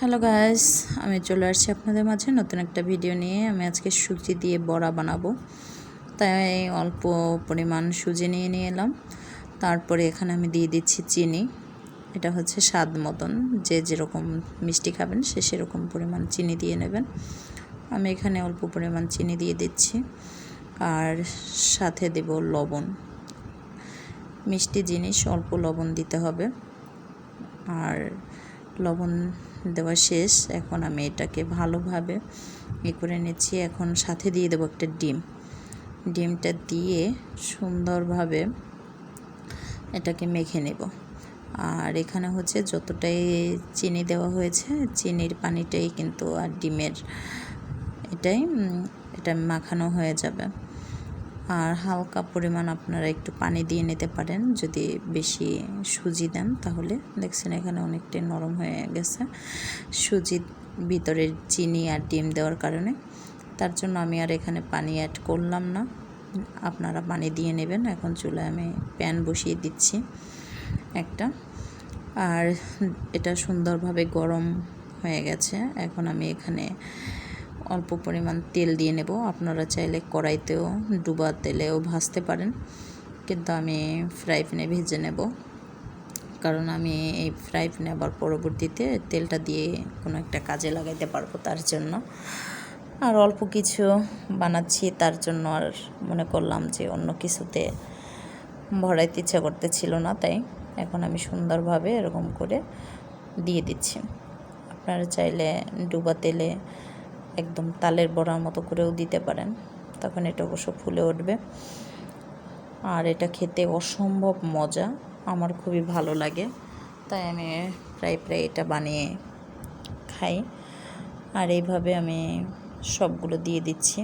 Hello guys, আমি চলে আসছি আপনাদের মাঝে নতুন একটা ভিডিও নিয়ে। আমি আজকে সুজি দিয়ে বড়া বানাবো, তাই অল্প পরিমাণ সুজি নিয়ে এলাম। তারপরে এখানে আমি দিয়ে দিচ্ছি চিনি। এটা হচ্ছে স্বাদ মতন, যে যেরকম মিষ্টি খাবেন সে সেরকম পরিমাণ চিনি দিয়ে নেবেন। আমি এখানে অল্প পরিমাণ চিনি দিয়ে দিচ্ছি, আর সাথে দেব লবণ। মিষ্টি জিনিস অল্প লবণ দিতে হবে। আর লবণ দেওয়া শেষ। এখন আমি এটাকে ভালোভাবে করে নিচ্ছি। এখন সাথে দিয়ে দেবো একটা ডিমটা দিয়ে সুন্দরভাবে এটাকে মেখে নেব। আর এখানে হচ্ছে যতটাই চিনি দেওয়া হয়েছে, চিনির পানিটাই কিন্তু আর ডিমের এটা মাখানো হয়ে যাবে। আর হালকা পরিমাণ আপনারা একটু পানি দিয়ে নিতে পারেন। যদি বেশি সুজি দেন তাহলে দেখছেন এখানে অনেকটাই নরম হয়ে গেছে সুজির ভিতরের চিনি আর ডিম দেওয়ার কারণে। তার জন্য আমি আর এখানে পানি অ্যাড করলাম না, আপনারা পানি দিয়ে নেবেন। এখন চুলায় আমি প্যান বসিয়ে দিচ্ছি একটা, আর এটা সুন্দরভাবে গরম হয়ে গেছে। এখন আমি এখানে অল্প পরিমাণ তেল দিয়ে নেব। আপনারা চাইলে কড়াইতেও ডুবা তেলেও ভাজতে পারেন, কিন্তু আমি ফ্রাই প্যানে ভেজে নেব, কারণ আমি এই ফ্রাই প্যানে আবার পরবর্তীতে তেলটা দিয়ে কোনো একটা কাজে লাগাইতে পারবো তার জন্য। আর অল্প কিছু বানাচ্ছি, তার জন্য আর মনে করলাম যে অন্য কিছুতে ভরাইতে ইচ্ছা করতেছিল না, তাই এখন আমি সুন্দরভাবে এরকম করে দিয়ে দিচ্ছি। আপনারা চাইলে ডুবা তেলে একদম তালের বড়ার মতো করেও দিতে পারেন, তখন এটা অবশ্য ফুলে উঠবে। আর এটা খেতে অসম্ভব মজা, আমার খুবই ভালো লাগে, তাই আমি প্রায় এটা বানিয়ে খাই। আর এইভাবে আমি সবগুলো দিয়ে দিচ্ছি।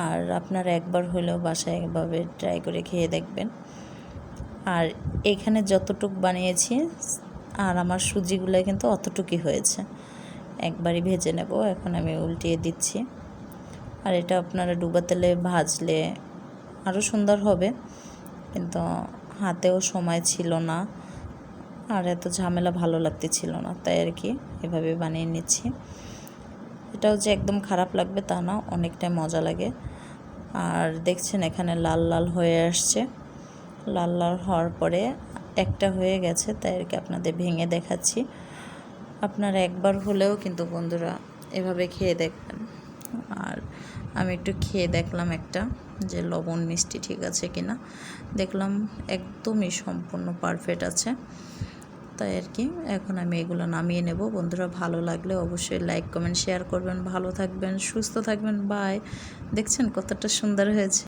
আর আপনারা একবার হলেও বাসায় এভাবে ট্রাই করে খেয়ে দেখবেন। আর এখানে যতটুকু বানিয়েছি আর আমার সুজিগুলো কিন্তু অতটুকুই হয়েছে, একবারই ভেজে নেব। এখন আমি উল্টিয়ে দিচ্ছি। আর এটা আপনারা ডুবা তেলে ভাজলে আরও সুন্দর হবে, কিন্তু হাতেও সময় ছিল না আর এত ঝামেলা ভালো লাগতেছিল না, তাই আর কি এভাবে বানিয়ে নিচ্ছি। এটাও যে একদম খারাপ লাগবে তা না, অনেকটাই মজা লাগে। আর দেখছেন এখানে লাল লাল হয়ে আসছে। লাল লাল হওয়ার পরে একটা হয়ে গেছে, তাই আর কি আপনাদের ভেঙে দেখাচ্ছি। আপনারা একবার হলেও কিন্তু বন্ধুরা এভাবে খেয়ে দেখবেন। আর আমি একটু খেয়ে দেখলাম একটা, যে লবণ মিষ্টি ঠিক আছে কিনা, দেখলাম একদমই সম্পূর্ণ পারফেক্ট আছে, তাই আর কি এখন আমি এগুলো নামিয়ে নেব। বন্ধুরা ভালো লাগলে অবশ্যই লাইক কমেন্ট শেয়ার করবেন। ভালো থাকবেন, সুস্থ থাকবেন, বাই। দেখছেন কতটা সুন্দর হয়েছে।